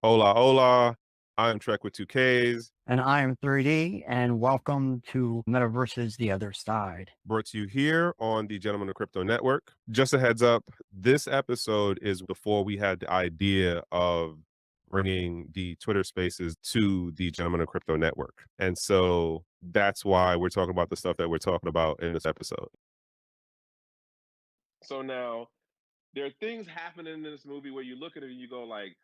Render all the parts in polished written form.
Hola, hola. I'm Trek with two Ks, And I am 3D, and welcome to Metaverses The Other Side. brought to you here on the Gentleman of Crypto Network. Just a heads up, this episode is before we had the idea of bringing the Twitter spaces to the Gentleman of Crypto Network. And so that's why we're talking about the stuff that we're talking about in this episode. So now there are things happening in this movie where you look at it and you go like,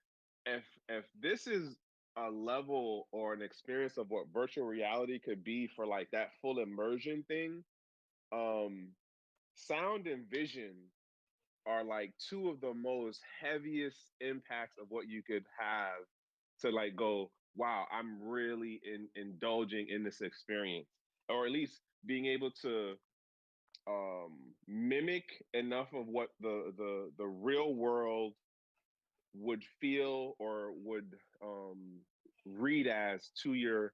if this is a level or an experience of what virtual reality could be for like that full immersion thing, um, sound and vision are like two of the most heaviest impacts of what you could have to like go, wow, I'm really indulging in this experience, or at least being able to mimic enough of what the real world would feel or would read as to your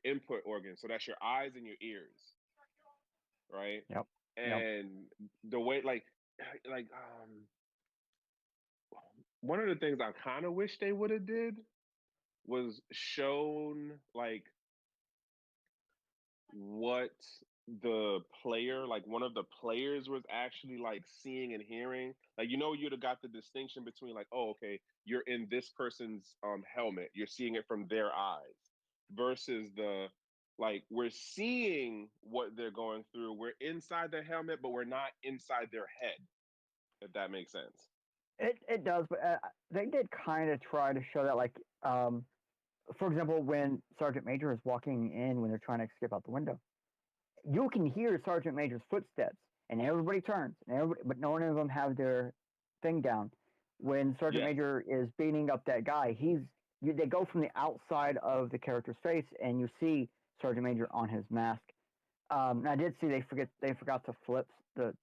input organs. So that's your eyes and your ears, right? Yep. Yep. And the way like one of the things I kind of wish they would have did was shown like what the player, like one of the players, was actually like seeing and hearing. Like, you'd have got the distinction between like, oh, okay, you're in this person's helmet, you're seeing it from their eyes, versus the like we're seeing what they're going through, we're inside their helmet but we're not inside their head, if that makes sense. It does, but they did kind of try to show that, like, for example, when Sergeant Major is walking in when they're trying to escape out the window, you can hear Sergeant Major's footsteps, and everybody turns, but none of them have their thing down. When Sergeant Yes. Major is beating up that guy, they go from the outside of the character's face, and you see Sergeant Major on his mask. I did see they forgot to flip the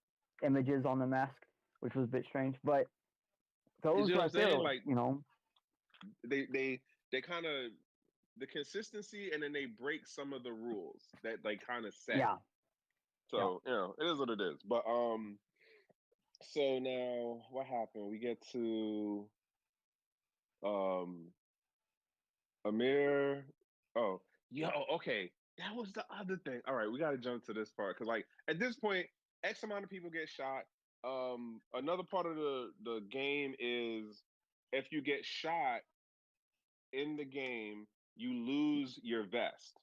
images on the mask, which was a bit strange. But You those see what I'm right there, saying? Like you know, they kind of, the consistency, and then they break some of the rules that they kind of set. yeah, yeah. So, it is what it is. But so now what happened? We get to um Amir. Oh, yo, okay. That was the other thing. All right, we gotta jump to this part. Cause like at this point, X amount of people get shot. Another part of the game is if you get shot in the game, you lose your vest,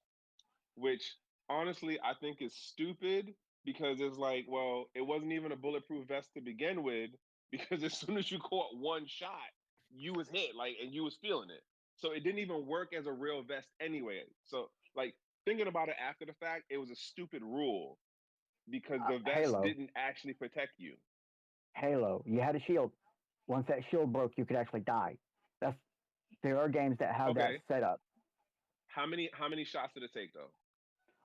which honestly I think is stupid, because it's like, well, it wasn't even a bulletproof vest to begin with, because as soon as you caught one shot, you was hit, like, and you was feeling it. So it didn't even work as a real vest anyway. So like thinking about it after the fact, it was a stupid rule because the vest Halo, didn't actually protect you. Halo. You had a shield. Once that shield broke, you could actually die. That's There are games that have that Okay. set up. How many shots did it take though?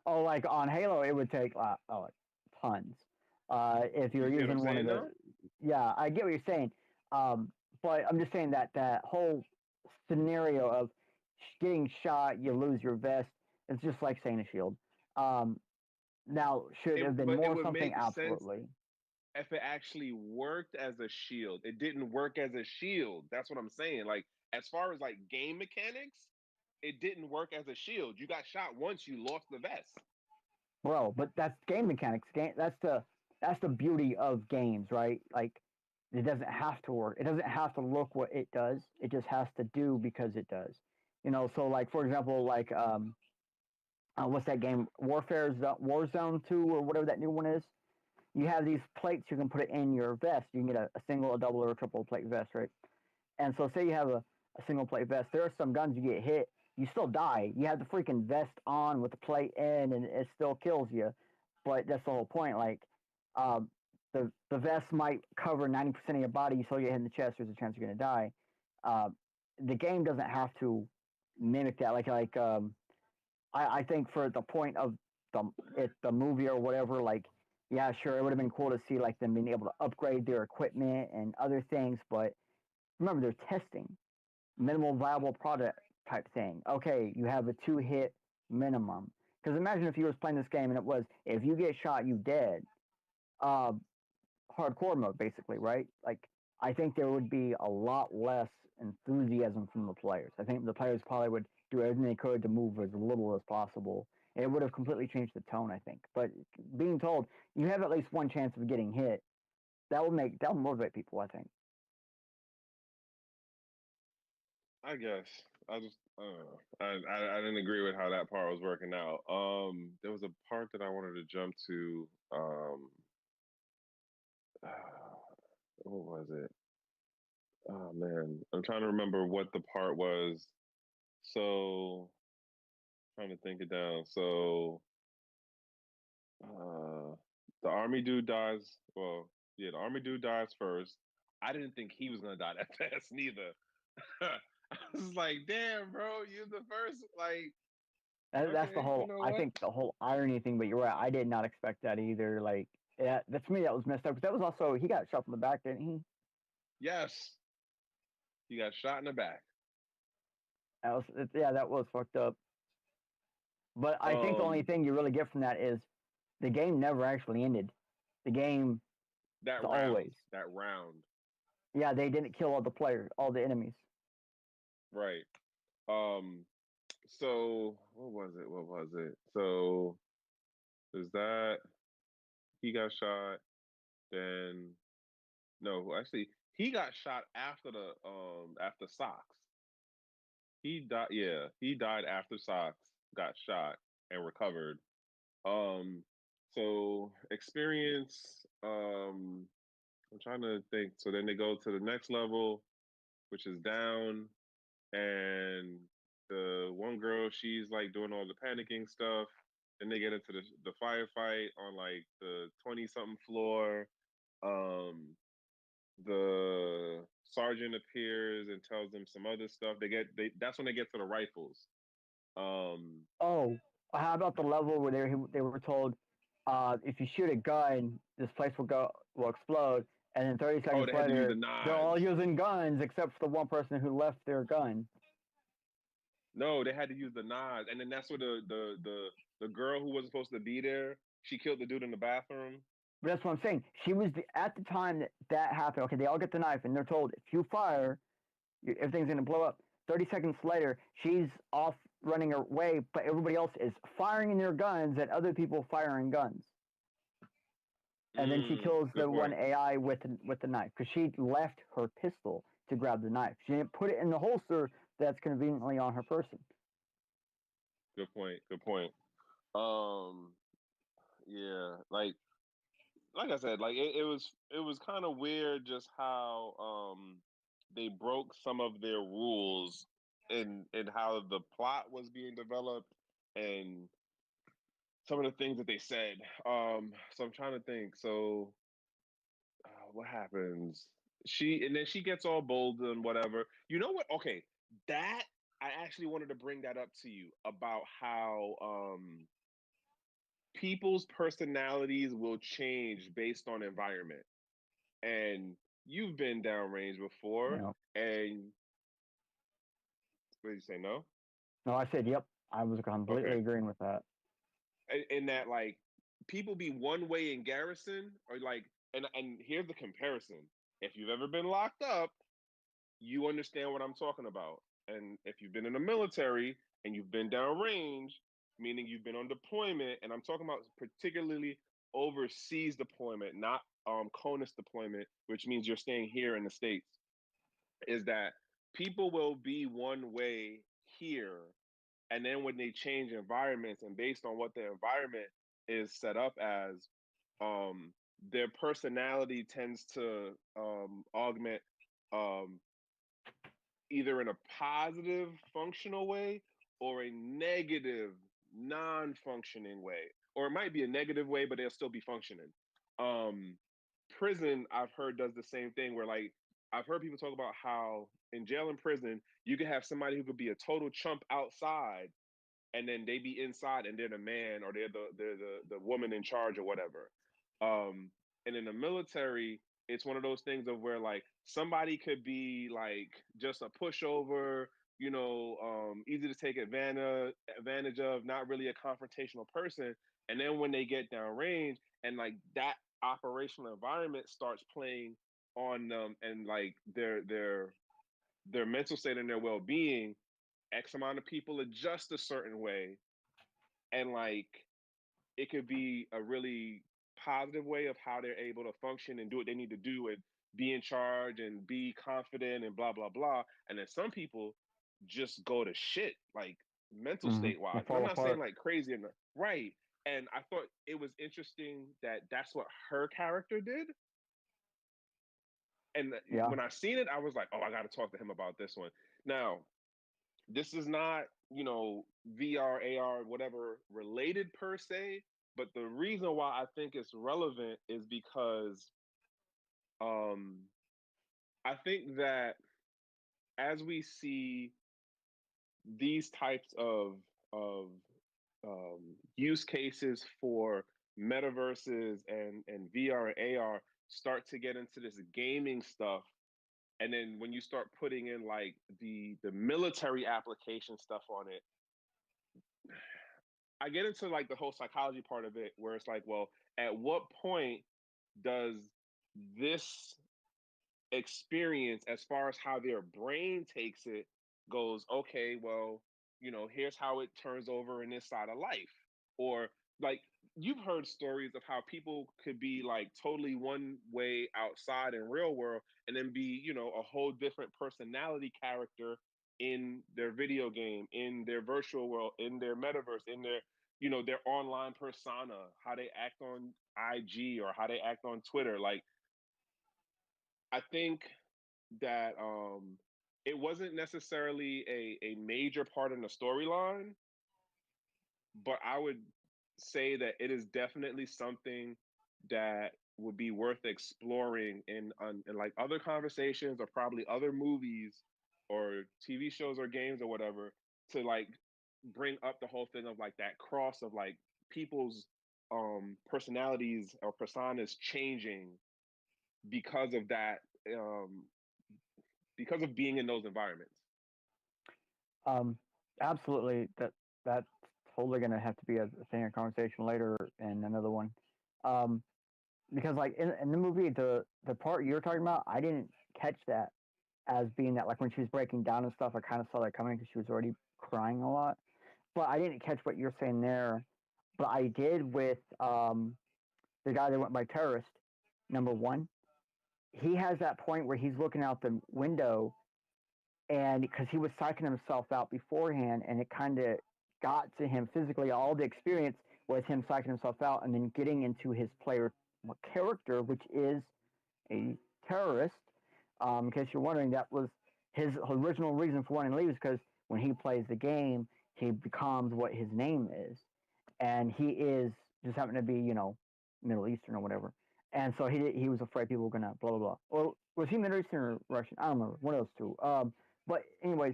Oh, like on Halo, it would take tons. If You you're see what I'm using one of saying the, though? yeah, I get what you're saying. But I'm just saying that whole scenario of getting shot, you lose your vest. It's just like saying a shield. Um, Now, should it have been But it more would something? make sense Absolutely. if it actually worked as a shield. It didn't work as a shield. That's what I'm saying. Like, as far as like game mechanics, it didn't work as a shield. You got shot once, you lost the vest. Bro, but that's game mechanics. That's the beauty of games, right? Like, it doesn't have to work. It doesn't have to look what it does. It just has to do because it does. So like for example, like what's that game? Warzone 2 or whatever that new one is. You have these plates you can put it in your vest. You can get a single, a double, or a triple plate vest, right? And so say you have a single plate vest. There are some guns you get hit, you still die. You have the freaking vest on with the plate in, and it still kills you. But that's the whole point. Like, the vest might cover 90% of your body. You still get hit in the chest. There's a chance you're gonna die. Uh, the game doesn't have to mimic that. I think for the point of the movie or whatever, like, yeah, sure, it would have been cool to see like them being able to upgrade their equipment and other things. But remember, they're testing minimal viable product type thing. Okay, you have a 2-hit minimum. Because imagine if you was playing this game and it was, if you get shot, you dead. Uh, Hardcore mode, basically, right? Like, I think there would be a lot less enthusiasm from the players. I think the players probably would do everything they could to move as little as possible. It would have completely changed the tone, I think. But being told you have at least one chance of getting hit, that will motivate people, I think. I guess I just I didn't agree with how that part was working out. There was a part that I wanted to jump to. What was it? Oh man, I'm trying to remember what the part was. So trying to think it down. So uh, the army dude dies. Well, yeah, the army dude dies first. I didn't think he was gonna die that fast neither. I was like, damn, bro, you're the first. Like, That's the okay, you whole. know I what? think the whole irony thing. But you're right. I did not expect that either. Like, yeah, that's me. That was messed up. But that was also he got shot from the back, didn't he? Yes, he got shot in the back. Yeah, that was fucked up. But I think the only Um, thing you really get from that is the game never actually ended. The game is always. that round, Yeah, they didn't kill all the players, all the enemies. right? Um, so what was it? What was it? So is that he got shot? Then no, actually, he got shot after the after Socks. He died. Yeah, he died after Socks got shot and recovered. Um, so experience. I'm trying to think. So then they go to the next level, which is down, and the one girl, she's like doing all the panicking stuff. Then they get into the firefight on like the 20 something floor. Um, the sergeant appears and tells them some other stuff. That's when they get to the rifles. Um, Oh, how about the level where they were told, if you shoot a gun, this place will explode, and then 30 oh, seconds they had to use the later, they're all knives. using guns except for the one person who left their gun. No, they had to use the knives, and then that's where the girl who wasn't supposed to be there, she killed the dude in the bathroom. But that's what I'm saying. She was at the time that happened. Okay, they all get the knife, and they're told if you fire, everything's gonna blow up. 30 seconds later, she's off running away, but everybody else is firing their guns and other people firing guns. And then she kills Good the one point. AI with the knife because she left her pistol to grab the knife. She didn't put it in the holster that's conveniently on her person. Good point. Good point. Um, yeah, like I said, like it was kind of weird just how they broke some of their rules and how the plot was being developed and some of the things that they said. So I'm trying to think. So what happens? She gets all bold and whatever. You know what? Okay, that I actually wanted to bring that up to you about how people's personalities will change based on environment. And you've been downrange You before, know. and what did you say? No. No, I said, yep. I was completely Okay. agreeing with that. In that, like, people be one way in Garrison, or like, and here's the comparison. If you've ever been locked up, you understand what I'm talking about. And if you've been in the military and you've been downrange, meaning you've been on deployment, and I'm talking about particularly overseas deployment, not CONUS deployment, which means you're staying here in the States, is that people will be one way here. And then when they change environments and based on what their environment is set up as, um, their personality tends to augment um, either in a positive functional way or a negative non-functioning way, or it might be a negative way but they'll still be functioning. um Prison, I've heard, does the same thing where, like, I've heard people talk about how in jail and prison you could have somebody who could be a total chump outside, and then they be inside and they're the man, or they're the woman in charge or whatever. And in the military, it's one of those things of where, like, somebody could be like just a pushover, easy to take advantage of, not really a confrontational person. And then when they get downrange and like that operational environment starts playing on them and like their mental state and their well-being, X amount of people adjust a certain way, and like it could be a really positive way of how they're able to function and do what they need to do and be in charge and be confident and blah blah blah. And then some people just go to shit, like mental Mm-hmm. state They wise. And I'm fall not saying apart. like crazy and right. And I thought it was interesting that that's what her character did. And Yeah. when I seen it, I was like, oh, I got to talk to him about this one. Now, this is not, VR, AR, whatever related per se, but the reason why I think it's relevant is because um, I think that as we see these types of use cases for metaverses and VR and AR start to get into this gaming stuff, and then when you start putting in like the military application stuff on it, I get into like the whole psychology part of it, where it's like, well, at what point does this experience, as far as how their brain takes it, goes, okay, well, here's how it turns over in this side of life. Or like you've heard stories of how people could be like totally one way outside in real world and then be, a whole different personality character in their video game, in their virtual world, in their metaverse, in their online persona, how they act on IG or how they act on Twitter. Like I think that it wasn't necessarily a major part in the storyline, but I would say that it is definitely something that would be worth exploring in like other conversations or probably other movies or TV shows or games or whatever, to like bring up the whole thing of like that cross of like people's personalities or personas changing because of that, um because of being in those environments. Um, absolutely. That's totally gonna have to be a thing, a conversation later, and another one. Um, because like in the movie, the part you're talking about, I didn't catch that as being that, like when she was breaking down and stuff. I kind of saw that coming because she was already crying a lot. But I didn't catch what you're saying there. But I did with the guy that went by terrorist. Number one, he has that point where he's looking out the window, and because he was psyching himself out beforehand, and it kind of got to him physically. All the experience was him psyching himself out, and then getting into his player character, which is a terrorist. In case you're wondering, that was his original reason for wanting to leave, is because when he plays the game, he becomes what his name is, and he is just happened to be, Middle Eastern or whatever. And so he was afraid people were gonna blah blah blah. Or was he Middle Eastern or Russian? I don't remember. One of those two. But anyways,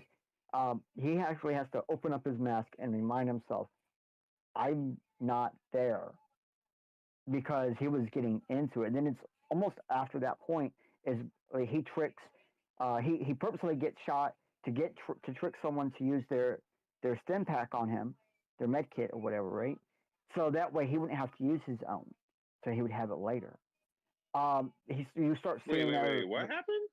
he actually has to open up his mask and remind himself, I'm not there, because he was getting into it. And then it's almost after that point is he tricks. He purposely gets shot to to trick someone to use their stim pack on him, their med kit or whatever, right? So that way he wouldn't have to use his own, so he would have it later. You start Wait, seeing wait, that. wait. What happened?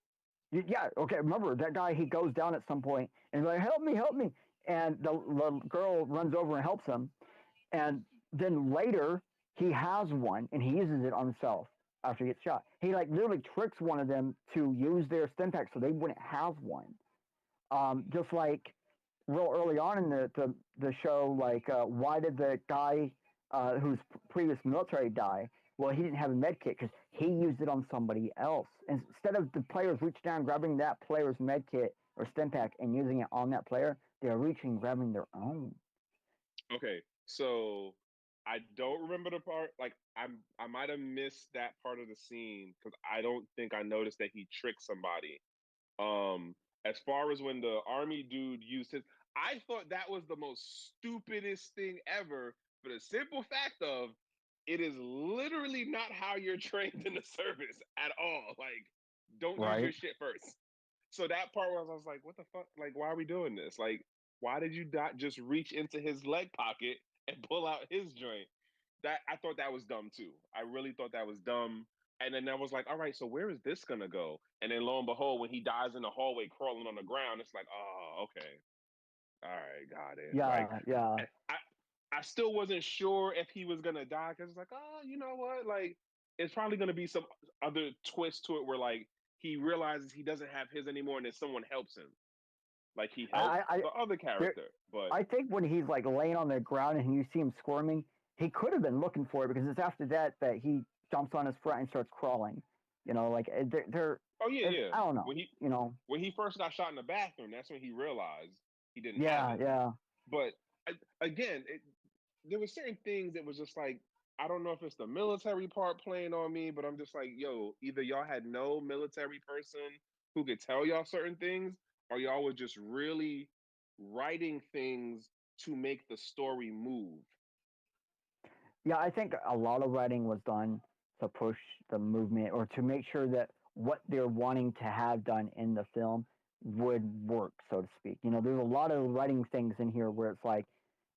Yeah, okay. Remember that guy? He goes down at some point and he's like, "Help me, help me!" And the girl runs over and helps him. And then later, he has one and he uses it on himself after he gets shot. He like literally tricks one of them to use their stim pack so they wouldn't have one. Just like real early on in the show, like why did the guy whose previous military die? Well, he didn't have a med kit because he used it on somebody else. Instead of the players reaching down, grabbing that player's med kit or stim pack and using it on that player, they're reaching, grabbing their own. Okay, so I don't remember the part. Like I might have missed that part of the scene because I don't think I noticed that he tricked somebody. Um, as far as when the army dude used his, I thought that was the most stupidest thing ever. For the simple fact of, it is literally not how you're trained in the service at all. Like, don't use your Right. shit first. So that part where I was like, what the fuck? Like, why are we doing this? Like, why did you not just reach into his leg pocket and pull out his joint? That I thought that was dumb too. I really thought that was dumb. And then I was like, all right, so where is this gonna go? And then lo and behold, when he dies in the hallway crawling on the ground, it's like, oh, okay, all right, got it. Like, Yeah, yeah. I still wasn't sure if he was gonna die because it's like, oh, you know what? Like, it's probably gonna be some other twist to it where like he realizes he doesn't have his anymore, and then someone helps him. Like he helped I the other there, character, but I think when he's like laying on the ground and you see him squirming, he could have been looking for it because it's after that that he jumps on his front and starts crawling. You know, like they're oh yeah, yeah. I don't know. When he You know, when he first got shot in the bathroom, that's when he realized he didn't have yeah, it. yeah. But again, there were certain things that was just like I don't know if it's the military part playing on me, but I'm just like, yo, either y'all had no military person who could tell y'all certain things, or y'all were just really writing things to make the story move. Yeah, I think a lot of writing was done to push the movement or to make sure that what they're wanting to have done in the film would work, so to speak. You know, there's a lot of writing things in here where it's like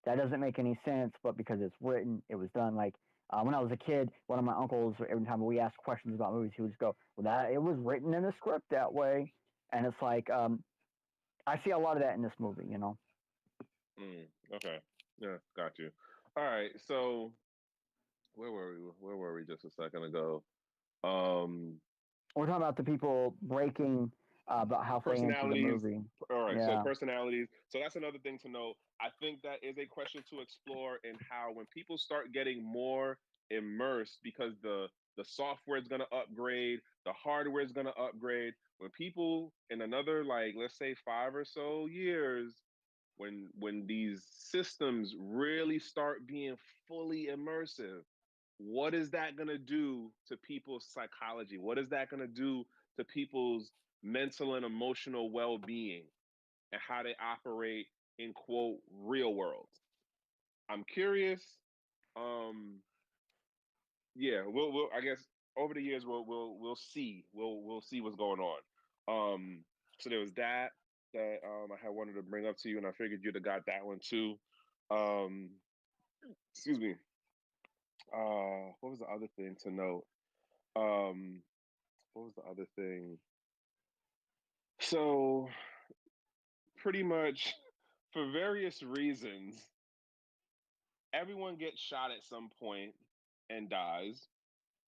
that doesn't make any sense, but because it's written, it was done. Like when I was a kid, one of my uncles, every time we asked questions about movies, he would just go, "Well, that it was written in the script that way," and it's like I see a lot of that in this movie. You know. Okay, yeah, got you. All right, so where were we? Where were we just a second ago? Um, We're talking about the people breaking about halfway into the personalities. movie. All right, so Yeah. personalities. So that's another thing to know. I think that is a question to explore in how when people start getting more immersed because the software is going to upgrade, the hardware is going to upgrade. When people in another like let's say 5 or so years, when these systems really start being fully immersive, what is that going to do to people's psychology? What is that going to do to people's mental and emotional well-being and how they operate in quote real world? I'm curious. Um, yeah, we'll I guess over the years we'll see we'll see what's going on. So there was that I had wanted to bring up to you, and I figured you'd have got that one too. Um, excuse me. What was the other thing to note? Um, what was the other thing? So pretty much for various reasons, everyone gets shot at some point and dies.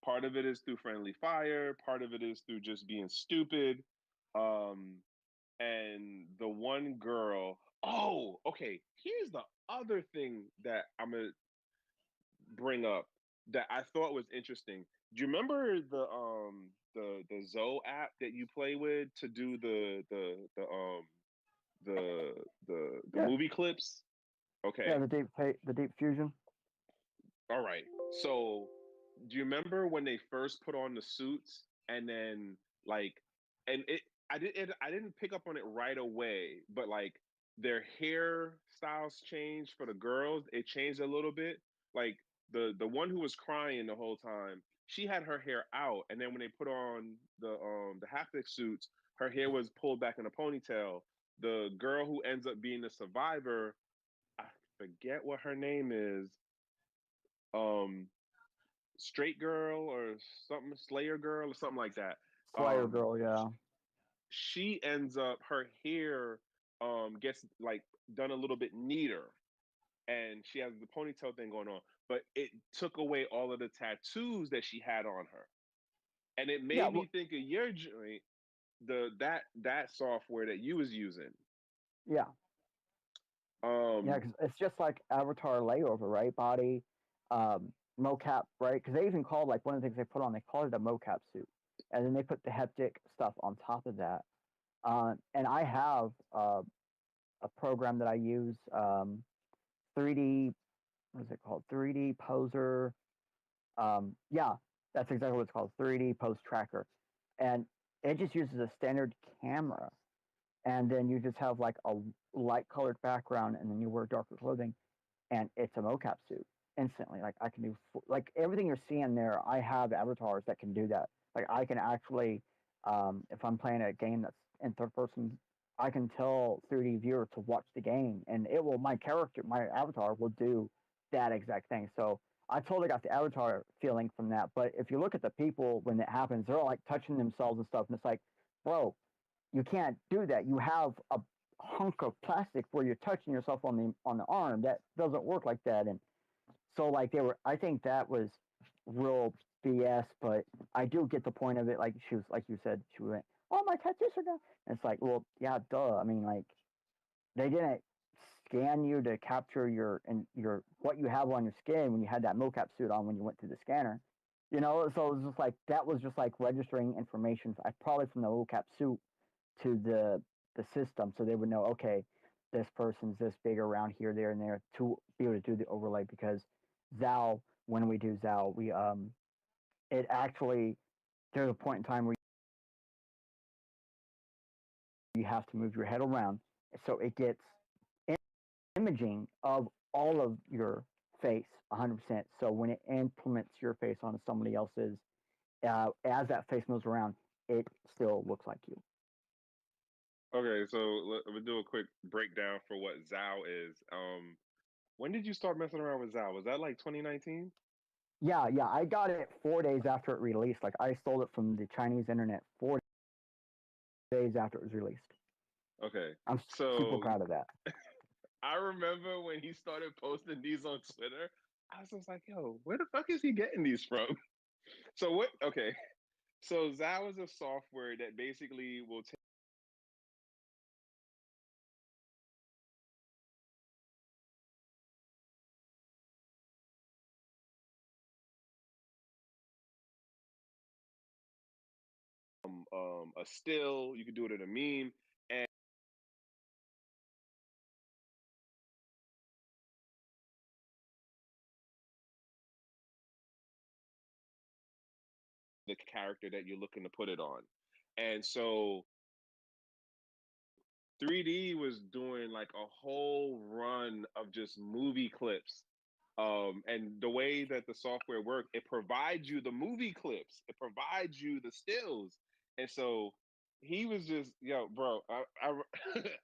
Part of it is through friendly fire, part of it is through just being stupid. Um, and the one girl, oh, okay, here's the other thing that I'm gonna bring up that I thought was interesting. Do you remember the Zoe app that you play with to do the the Yeah. movie clips? Yeah, Okay. the deep fusion. All right. So, do you remember when they first put on the suits and then like and it I didn't pick up on it right away, but like their hairstyles changed for the girls. It changed a little bit. Like the one who was crying the whole time, she had her hair out, and then when they put on the haptic suits, her hair was pulled back in a ponytail. The girl who ends up being the survivor, I forget what her name is. Um, straight girl or something, Slayer girl or something like that. Slayer Um, girl, yeah. she ends up her hair gets like done a little bit neater, and she has the ponytail thing going on, but it took away all of the tattoos that she had on her, and it Yeah, made me think of your joint, that software that you was using. yeah. Yeah, Um, because it's just like Avatar layover, right? Body, mocap, right? Because they even called like one of the things they put on, they called it a mocap suit, and then they put the heptic stuff on top of that. And I have a program that I use, 3D. What is it called? 3D Poser. Yeah, that's exactly what it's called. 3D Pose Tracker, and it just uses a standard camera, and then you just have like a light colored background, and then you wear darker clothing, and it's a mocap suit instantly. Like I can do like everything you're seeing there. I have avatars that can do that. Like I can actually, if I'm playing a game that's in third person, I can tell 3D viewer to watch the game, and it will. My character, my avatar, will do that exact thing. So I totally got the Avatar feeling from that. But if you look at the people when it happens, they're all like touching themselves and stuff, and it's like, bro, you can't do that. You have a hunk of plastic where you're touching yourself on the arm. That doesn't work like that. And so like they were, I think that was real BS. But I do get the point of it. Like she was, like you said, she went, "Oh, my tattoos are done." And it's like, well, yeah, duh. I mean, like they didn't scan you to capture your what you have on your skin when you had that mocap suit on when you went through the scanner. So it was just like that was just like registering information, probably from the mocap suit to the system, so they would know, okay, this person's this big around here, there, and there, to be able to do the overlay. Because Zao, when we do Zao, we it actually, there's a point in time where you have to move your head around, so it gets imaging of all of your face 100%. So when it implements your face onto somebody else's, as that face moves around, it still looks like you. Okay, so we'll do a quick breakdown for what Zao is. When did you start messing around with Zao? Was that like 2019? Yeah, I got it 4 days after it released. Like I stole it from the Chinese internet 4 days after it was released. Okay, I'm super so proud of that. I remember when he started posting these on Twitter, I was just like, yo, where the fuck is he getting these from? So what? Okay, so Zao is a software that basically will take a still, you can do it in a meme, and the character that you're looking to put it on. And so 3D was doing like a whole run of just movie clips. And the way that the software worked, it provides you the movie clips, it provides you the stills. And so he was just, yo, bro,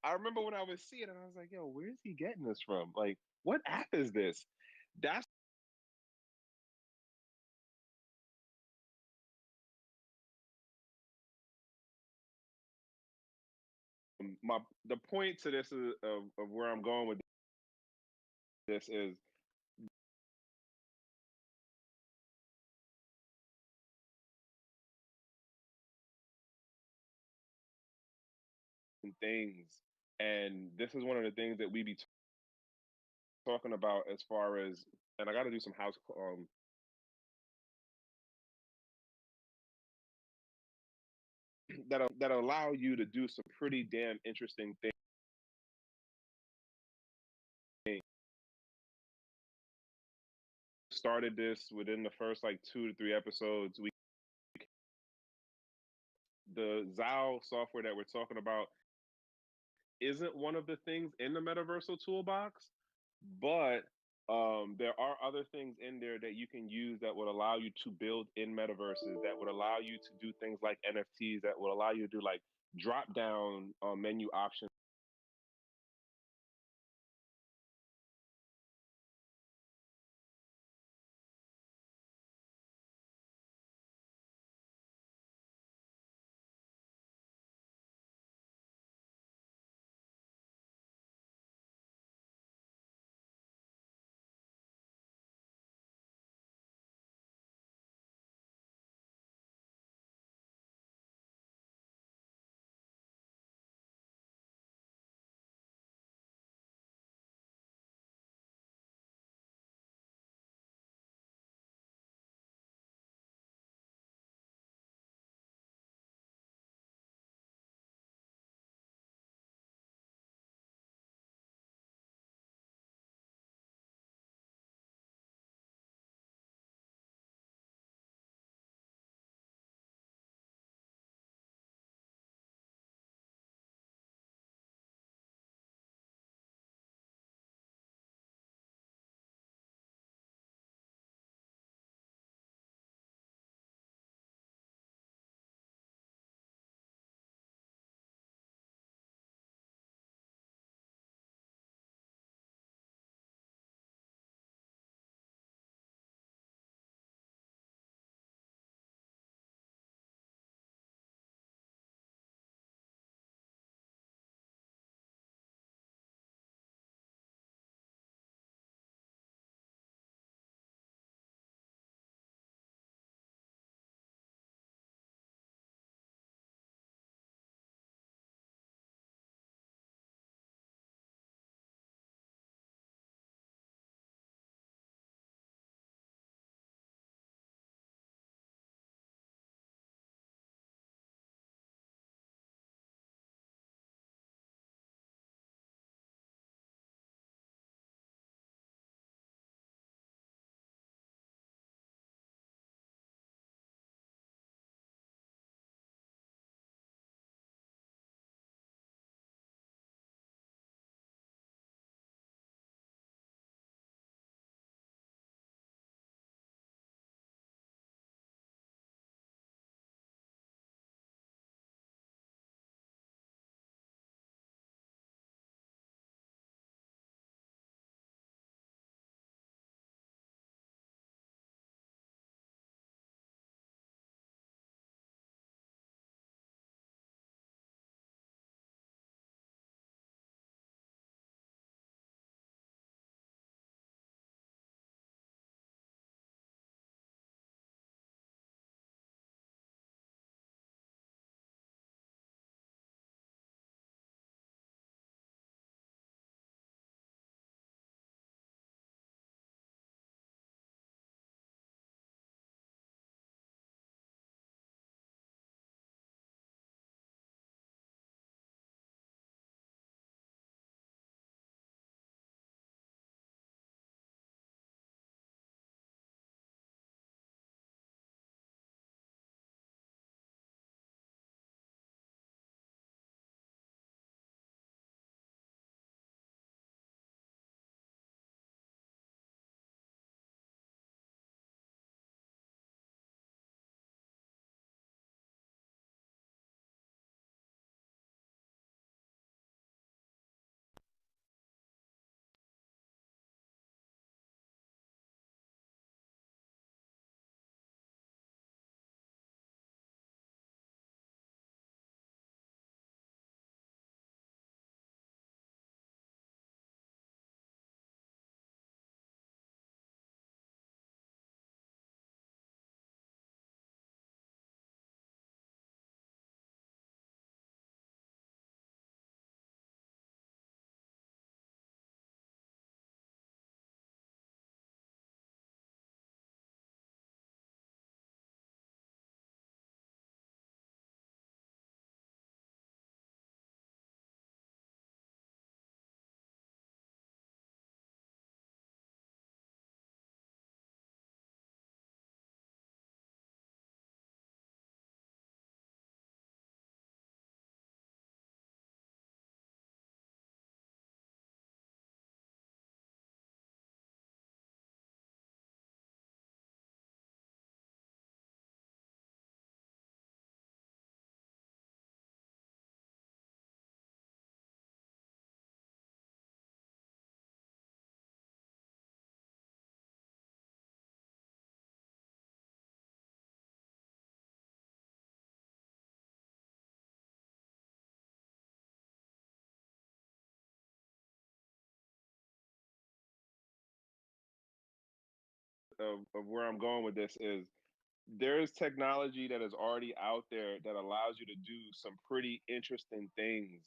I remember when I was seeing it, I was like, yo, where's he getting this from? Like, what app is this? That's my the point to this is of where I'm going with this is things. And this is one of the things that we be talking about as far as, and I got to do some house that allow you to do some pretty damn interesting things. Started this within the first like 2 to 3 episodes. The Zao software that we're talking about isn't one of the things in the Metaversal toolbox, but there are other things in there that you can use that would allow you to build in metaverses, that would allow you to do things like NFTs, that would allow you to do like drop down menu options of where I'm going with this is there's technology that is already out there that allows you to do some pretty interesting things.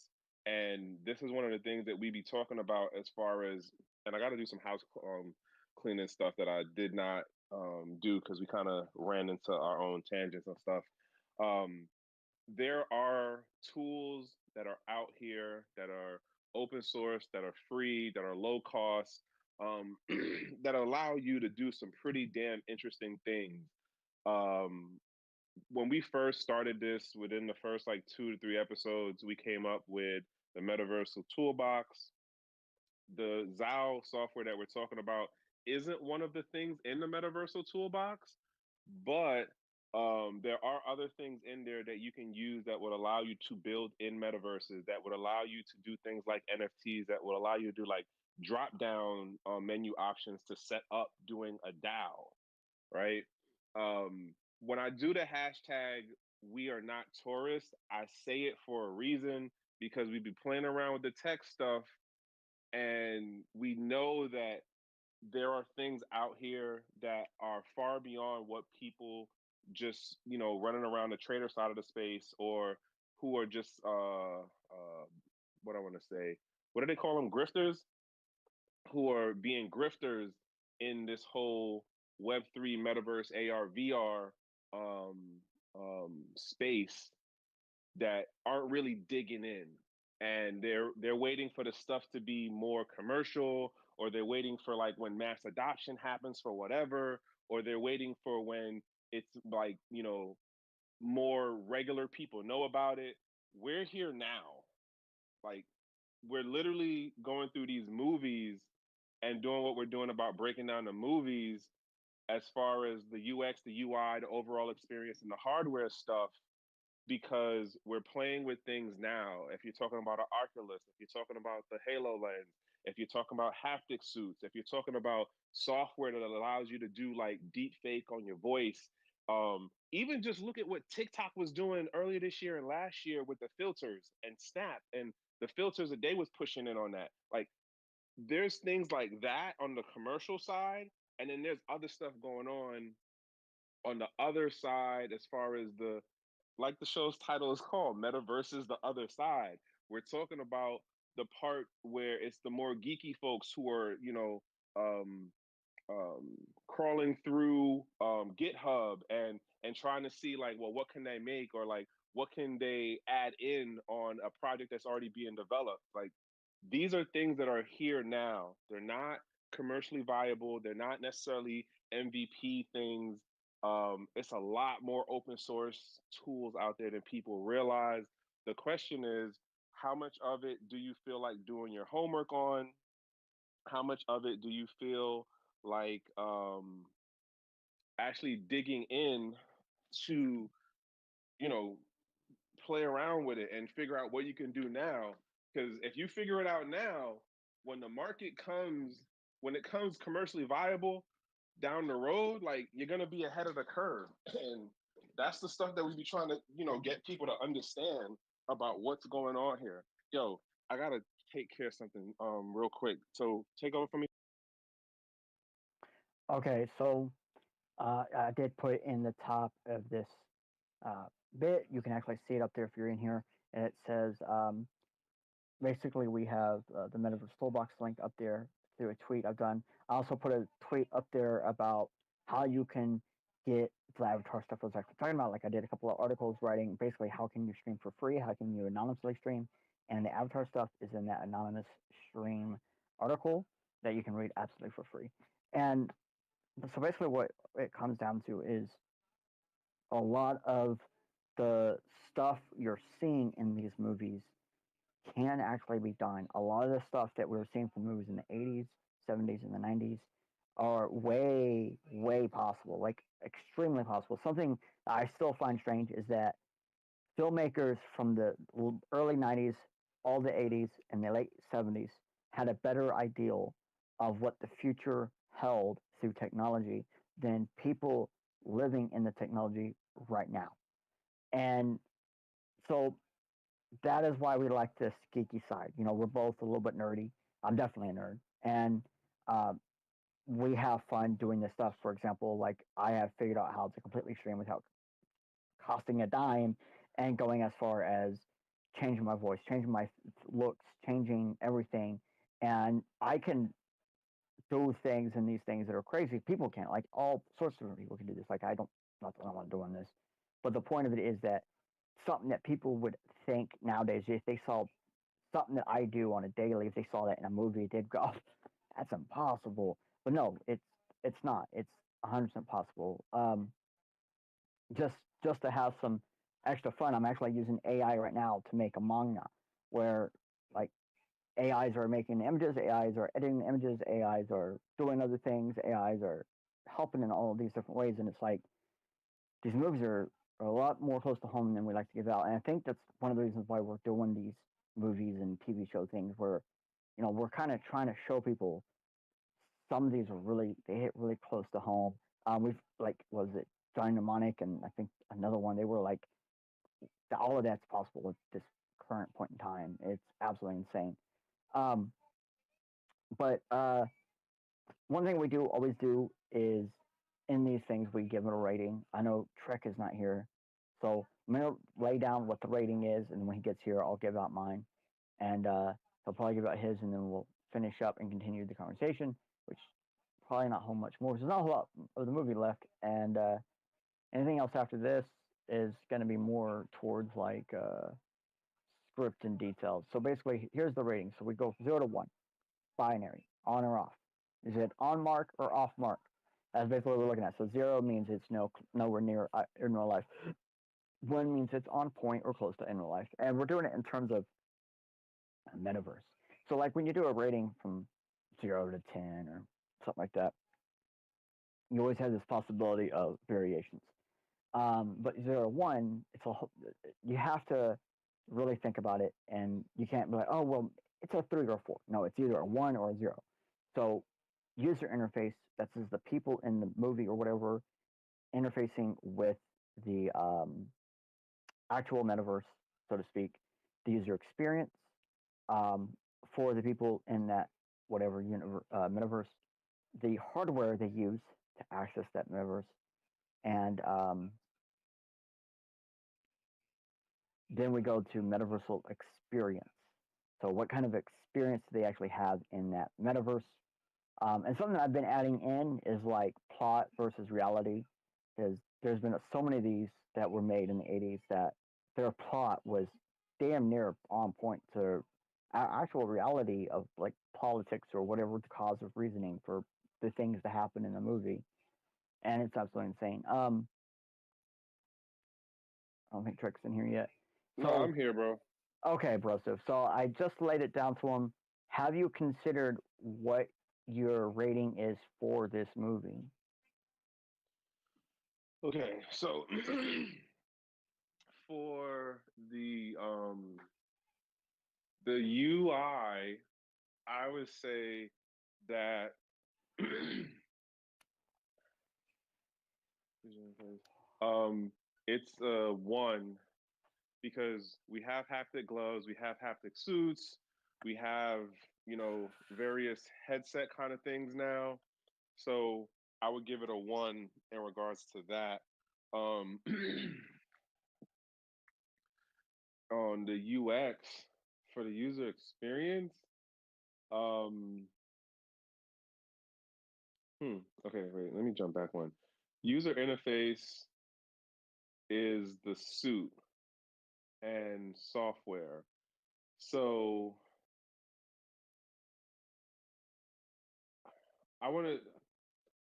And this is one of the things that we be talking about as far as, and I got to do some house cleaning stuff that I did not do because we kind of ran into our own tangents and stuff. Um, there are tools that are out here that are open source, that are free, that are low cost, that allow you to do some pretty damn interesting things. Um, when we first started this, within the first like 2 to 3 episodes, we came up with the Metaversal Toolbox. The ZAO software that we're talking about isn't one of the things in the Metaversal Toolbox, but there are other things in there that you can use that would allow you to build in metaverses, that would allow you to do things like NFTs, that would allow you to do like drop down menu options to set up doing a DAO, right? When I do the hashtag "We are not tourists," I say it for a reason because we be playing around with the tech stuff, and we know that there are things out here that are far beyond what people just running around the trader side of the space, or who are just what I want to say, what do they call them, grifters, who are being grifters in this whole Web3 metaverse AR VR space, that aren't really digging in, and they're waiting for the stuff to be more commercial, or they're waiting for like when mass adoption happens for whatever, or they're waiting for when it's like more regular people know about it. We're here now. Like, we're literally going through these movies and doing what we're doing about breaking down the movies as far as the UX, the UI, the overall experience, and the hardware stuff, because we're playing with things now. If you're talking about an Oculus, if you're talking about the Halo lens, if you're talking about haptic suits, if you're talking about software that allows you to do like deep fake on your voice, even just look at what TikTok was doing earlier this year and last year with the filters and Snap and the filters that they was pushing in on that. Like, there's things like that on the commercial side, and then there's other stuff going on the other side, as far as the, like the show's title is called, Metaverses, the other side. We're talking about the part where it's the more geeky folks who are, um, crawling through GitHub and trying to see like, well, what can they make, or like what can they add in on a project that's already being developed. Like, these are things that are here now. They're not commercially viable. They're not necessarily MVP things. It's a lot more open source tools out there than people realize. The question is, how much of it do you feel like doing your homework on? How much of it do you feel like actually digging in to, you know, play around with it and figure out what you can do now? Because if you figure it out now, when the market comes, when it comes commercially viable down the road, like, you're gonna be ahead of the curve. And that's the stuff that we be trying to, get people to understand about what's going on here. Yo, I gotta take care of something real quick. So take over for me. Okay, so I did put in the top of this uh, bit. You can actually see it up there if you're in here, and it says basically we have the Metaverse Toolbox link up there through a tweet I've done. I also put a tweet up there about how you can get the avatar stuff I was actually talking about. Like, I did a couple of articles writing basically how can you stream for free, how can you anonymously stream, and the avatar stuff is in that anonymous stream article that you can read absolutely for free. And so basically what it comes down to is a lot of the stuff you're seeing in these movies can actually be done. A lot of the stuff that we were seeing from movies in the 80s, 70s, and the 90s are way, way possible, like extremely possible. Something I still find strange is that filmmakers from the early 90s, all the 80s, and the late 70s had a better ideal of what the future held through technology than people living in the technology right now. And so that is why we like this geeky side. We're both a little bit nerdy. I'm definitely a nerd. And we have fun doing this stuff. For example, like I have figured out how to completely stream without costing a dime and going as far as changing my voice, changing my looks, changing everything. And I can do things and these things that are crazy. People can't. Like all sorts of people can do this. Like I don't, not that I'm not doing this, but the point of it is that something that people would think nowadays, if they saw something that I do on a daily, if they saw that in a movie, they'd go, oh, "That's impossible." But no, it's not. It's 100% possible. Just just to have some extra fun, I'm actually using AI right now to make a manga, where like AIs are making images, AIs are editing images, AIs are doing other things, AIs are helping in all of these different ways, and it's like these movies are a lot more close to home than we like to give out, and I think that's one of the reasons why we're doing these movies and TV show things where we're kind of trying to show people some of these are really they hit really close to home. We've like was it Johnny Mnemonic and I think another one. They were like all of that's possible at this current point in time. It's absolutely insane. Um, but one thing we do always do is in these things we give it a rating. I know Trek is not here, so I'm gonna lay down what the rating is, and when he gets here, I'll give out mine, and he'll probably give out his, and then we'll finish up and continue the conversation, which probably not whole much more. There's not a whole lot of the movie left, and anything else after this is going to be more towards like script and details. So basically, here's the rating. So we go 0 to 1, binary, on or off. Is it on mark or off mark? That's basically what we're looking at. So 0 means it's nowhere near in real life. 1 means it's on point or close to in real life. And we're doing it in terms of a metaverse. So like when you do a rating from 0 to 10 or something like that, you always have this possibility of variations. But 0 to 1, you have to really think about it, and you can't be like, oh well, it's a 3 or 4. No, it's either a 1 or a 0. So user interface, that's just the people in the movie or whatever interfacing with the actual metaverse, so to speak, the user experience for the people in that whatever metaverse, the hardware they use to access that metaverse, and then we go to metaversal experience. So what kind of experience do they actually have in that metaverse? And something I've been adding in is like plot versus reality, because there's been so many of these that were made in the 80s that their plot was damn near on point to actual reality of like politics or whatever the cause of reasoning for the things that happen in the movie. And it's absolutely insane. I don't think Trick's in here yet. No, So, I'm here, bro. okay, Broseph. So I just laid it down to him. Have you considered what your rating is for this movie? Okay, so for the UI, I would say that it's a 1 because we have haptic gloves, we have haptic suits, we have various headset kind of things now. So I would give it a 1 in regards to that. On the UX for the user experience, um, okay, wait, let me jump back one. User interface is the suit and software. So I want to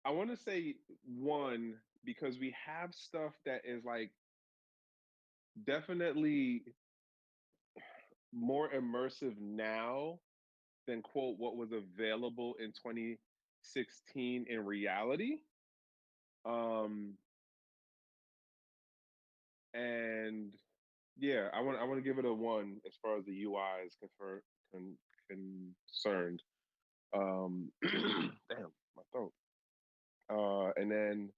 I want to say 1 because we have stuff that is like definitely more immersive now than quote what was available in 2016 in reality. Um and yeah, I want to give it a 1 as far as the UI is concerned. Damn, my throat. And then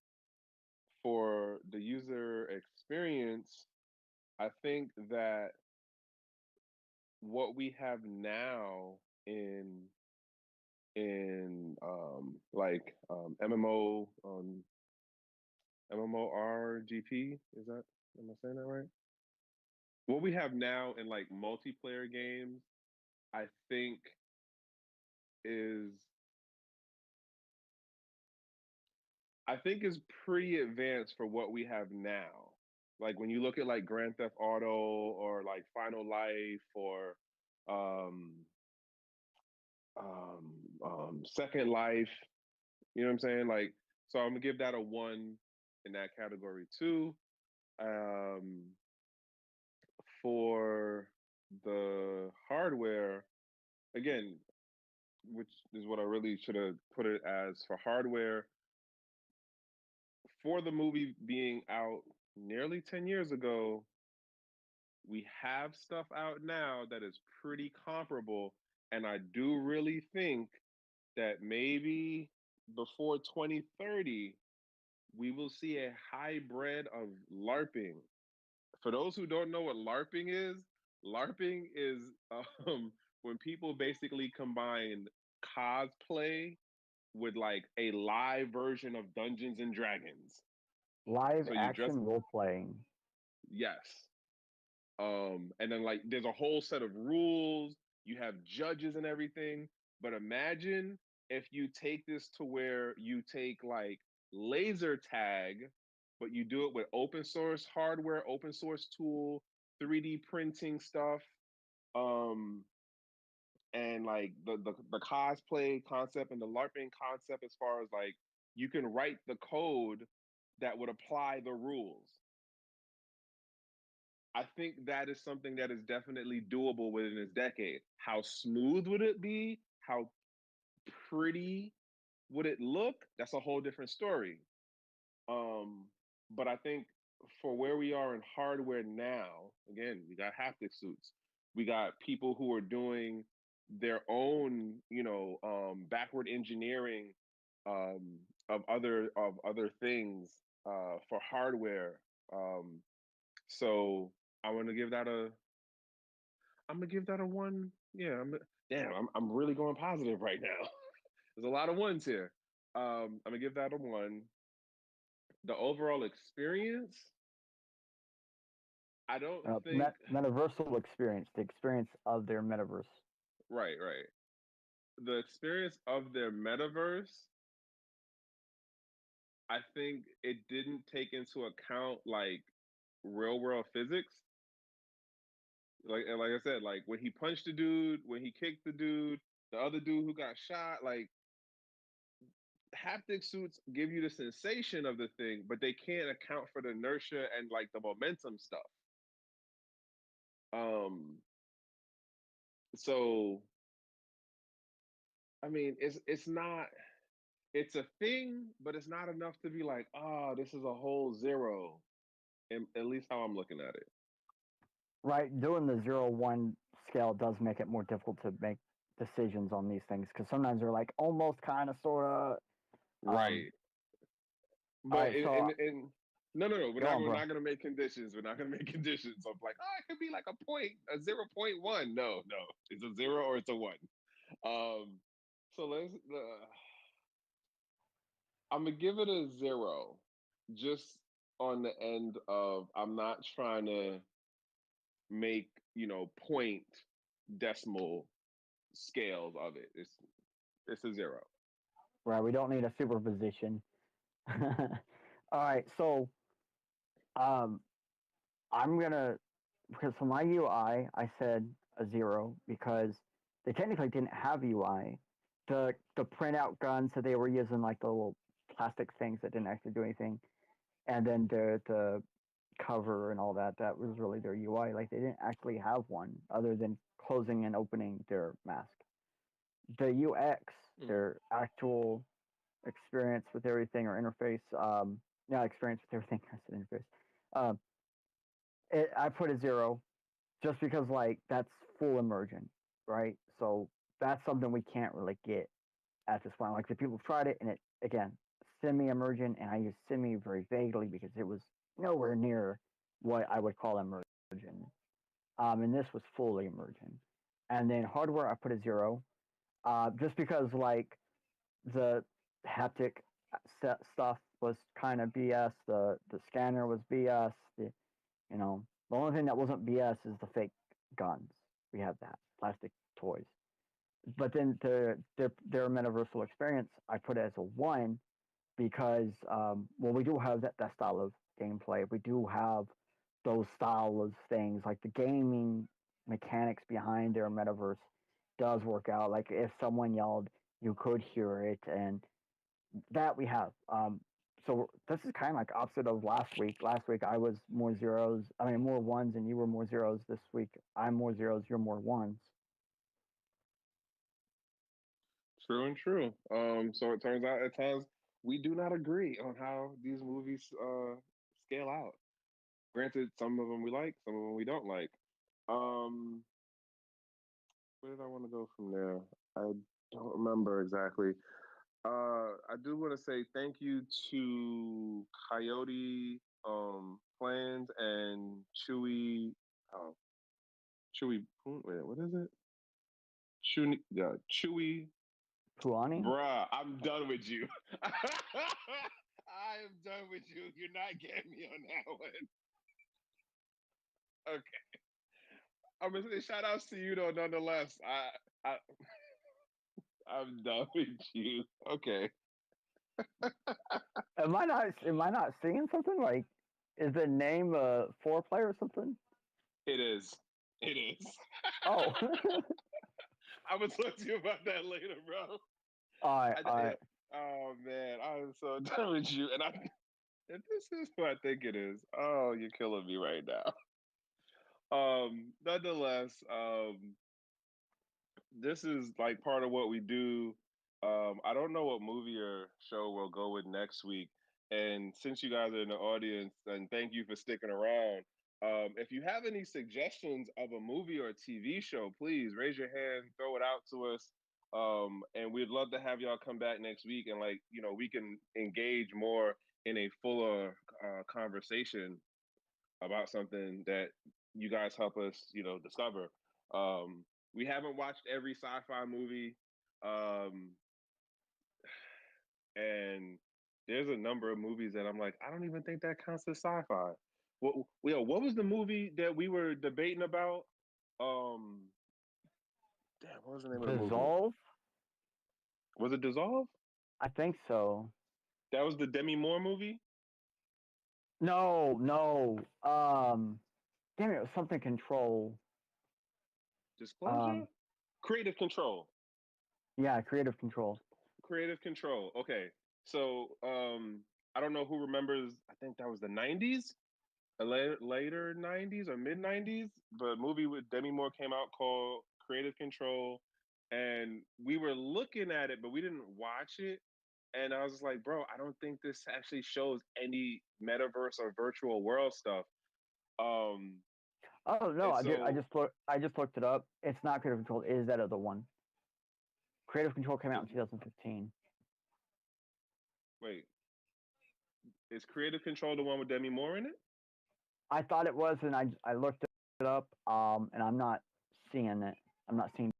for the user experience, I think that what we have now in in like MMO MMORGP. Is that, am I saying that right? What we have now in like multiplayer games, I think is is pretty advanced for what we have now. Like when you look at like Grand Theft Auto or like Final Life or um Second Life, you know what I'm saying? Like, so I'm gonna give that a 1 in that category too. Um, for the hardware, again, which is what I really should have put it as for hardware, for the movie being out nearly 10 years ago, we have stuff out now that is pretty comparable. And I do really think that maybe before 2030, we will see a hybrid of LARPing. For those who don't know what LARPing is when people basically combine cosplay with like a live version of Dungeons and Dragons. Live So you dress, action role playing. yes. And then like there's a whole set of rules, you have judges and everything. But imagine if you take this to where you take like laser tag, but you do it with open source hardware, open source tool, 3D printing stuff, um, and like the cosplay concept and the LARPing concept as far as like you can write the code that would apply the rules. I think that is something that is definitely doable within this decade. How smooth would it be? How pretty would it look? That's a whole different story. Um, but I think for where we are in hardware now, again, we got haptic suits. We got people who are doing their own, backward engineering of other things for hardware. So I want to give that a I'm gonna give that a 1. Yeah, I'm really going positive right now. There's a lot of ones here. I'm gonna give that a 1. The overall experience, I don't think. Metaversal experience, the experience of their metaverse. Right, right. The experience of their metaverse, I think it didn't take into account like real world physics. Like I said, like when he punched the dude, when he kicked the dude, the other dude who got shot, like haptic suits give you the sensation of the thing, but they can't account for the inertia and like the momentum stuff. Um, so I mean, it's not it's a thing, but it's not enough to be like, oh, this is a whole zero. And at least how I'm looking at it. Right, doing the 0-1 scale does make it more difficult to make decisions on these things because sometimes they're like almost kind of sort of. Right. All But right, so no, we're go not on, we're bro. not gonna make conditions. We're not gonna make conditions of like, oh, it could be like a 0.1. No, it's a 0 or it's a 1. So I'm gonna give it a 0, just on the end of I'm not trying to make point decimal scales of it. It's a 0. Right, we don't need a superposition. All right, so um, I'm gonna because for my UI I said a 0 because they technically didn't have UI. The printout guns that they were using like the little plastic things that didn't actually do anything, and then the cover and all that was really their UI. Like they didn't actually have one other than closing and opening their mask. The UX, their actual experience with everything or interface, not experience with everything. I said interface. I put a 0 just because like that's full immersion, right? So that's something we can't really get at this point. Like the people tried it and it again semi-immersion, and I use semi very vaguely because it was nowhere near what I would call immersion. And this was fully immersion. And then hardware, I put a 0. Just because like the haptic stuff was kind of BS. The scanner was BS. The only thing that wasn't BS is the fake guns. We have that plastic toys. But then their metaversal experience, I put it as a 1 because well, we do have that style of gameplay. We do have those style of things like the gaming mechanics behind their metaverse does work out. Like if someone yelled, you could hear it, and that we have. So this is kind of like opposite of last week. Last week I was more zeros. I mean more ones, and you were more zeros. This week I'm more zeros. You're more ones. True and true. So it turns out at times we do not agree on how these movies scale out. Granted, some of them we like, some of them we don't like. Um, where did I want to go from there? I don't remember exactly. I do want to say thank you to Coyote Plans and Chewy. Oh, Chewy. Wait, what is it? Chewy. Puani? Bruh, I'm done with you. I am done with you. You're not getting me on that one. Okay. I'm gonna say shout outs to you though, nonetheless. I I'm done with you. Okay. Am I not seeing something? Like, is the name foreplay or something? It is. It is. Oh. I'm gonna talk to you about that later, bro. All right, all Yeah. right. Oh man, I'm so done with you. And if this is who I think it is, oh, you're killing me right now. Nonetheless, this is like part of what we do. I don't know what movie or show we'll go with next week. And since you guys are in the audience, and thank you for sticking around. If you have any suggestions of a movie or a TV show, please raise your hand, throw it out to us. And we'd love to have y'all come back next week and we can engage more in a fuller conversation about something that you guys help us, discover. We haven't watched every sci-fi movie, um, and there's a number of movies that I'm like, I don't even think that counts as sci-fi. What was the movie that we were debating about? Um, Damn, what was the name of the movie? Dissolve? Was it Dissolve? I think so. That was the Demi Moore movie. No, no. Damn it, it was something control. Disclosure? Creative Control. Yeah, creative control. Creative Control. Okay. So, I don't know who remembers, I think that was the 90s, later 90s or mid 90s, but a movie with Demi Moore came out called Creative Control. And we were looking at it, but we didn't watch it. And I was just like, bro, I don't think this actually shows any metaverse or virtual world stuff. Um, Oh no, and I did. so, I just looked it up. It's not creative control. It is that other one. Creative control came out in 2015. wait, is Creative Control the one with Demi Moore in it? I thought it was, and I looked it up. And I'm not seeing it. I'm not seeing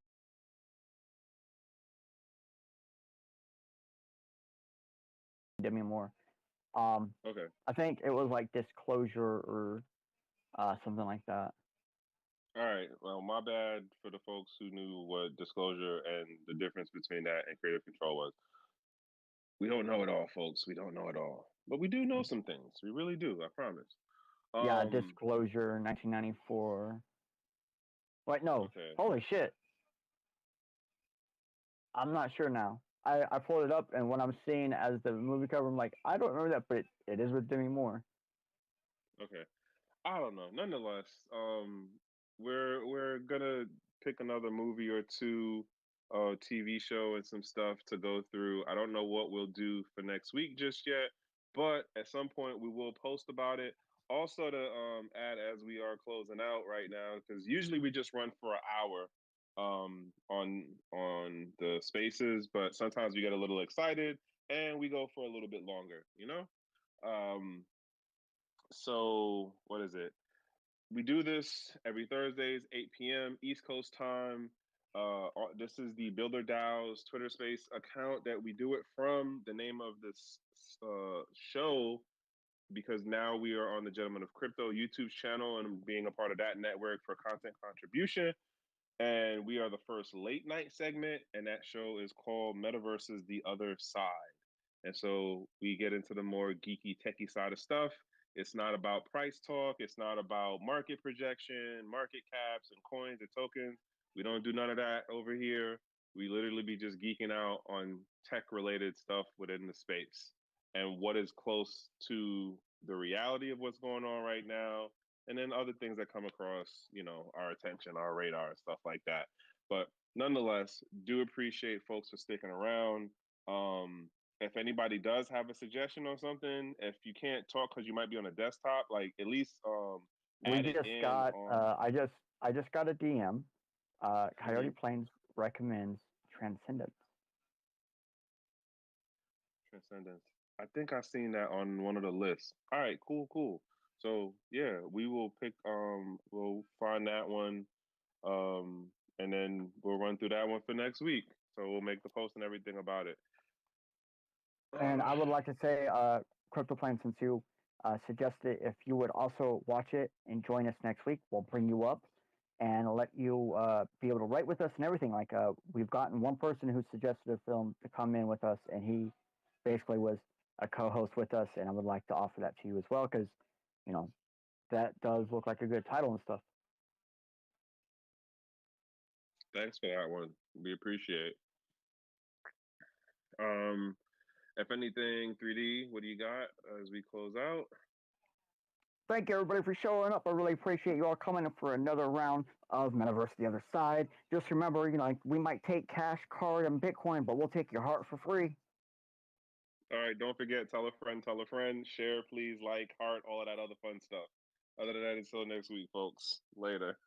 Demi Moore. Okay. I think it was like Disclosure or something like that. All right. Well, my bad for the folks who knew what disclosure and the difference between that and creative control was. We don't know it all, folks. We don't know it all. But we do know some things. We really do, I promise. Yeah, Um, Disclosure, 1994. Wait, no. okay. Holy shit. I'm not sure now. I pulled it up, and what I'm seeing as the movie cover, I'm like, I don't remember that, but it is with Demi Moore. Okay. I don't know. Nonetheless, we're gonna pick another movie or two, TV show and some stuff to go through. I don't know what we'll do for next week just yet, but at some point we will post about it. Also, to add as we are closing out right now, because usually we just run for an hour on the spaces, but sometimes we get a little excited and we go for a little bit longer. Um, so what is it? We do this every Thursdays, 8 p.m. East Coast time. This is the Builder DAOs Twitter Space account that we do it from. The name of this show, because now we are on the Gentlemen of Crypto YouTube channel and being a part of that network for content contribution. And we are the first late night segment, and that show is called Metaverses The Other Side. And so we get into the more geeky, techie side of stuff. It's not about price talk. It's not about market projection, market caps, and coins and tokens. We don't do none of that over here. We literally be just geeking out on tech related stuff within the space and what is close to the reality of what's going on right now, and then other things that come across, our attention, our radar, stuff like that. But nonetheless, do appreciate folks for sticking around. If anybody does have a suggestion or something, if you can't talk because you might be on a desktop, like at least We add it just in got. on I just got a DM. Coyote Mhm. Plains recommends Transcendence. Transcendence. I think I seen that on one of the lists. All right, cool. So yeah, we will we'll find that one, and then we'll run through that one for next week. So we'll make the post and everything about it. And I would like to say, Crypto Plains, since you suggested, if you would also watch it and join us next week, we'll bring you up and let you be able to write with us and everything. Like we've gotten one person who suggested a film to come in with us, and he basically was a co-host with us. And I would like to offer that to you as well, because that does look like a good title and stuff. Thanks for that one. We appreciate. If anything, 3D, what do you got as we close out? Thank you, everybody, for showing up. I really appreciate you all coming up for another round of Metaverse The Other Side. Just remember, we might take cash, card, and Bitcoin, but we'll take your heart for free. All right, don't forget, tell a friend, share, please, like, heart, all of that other fun stuff. Other than that, until next week, folks. Later.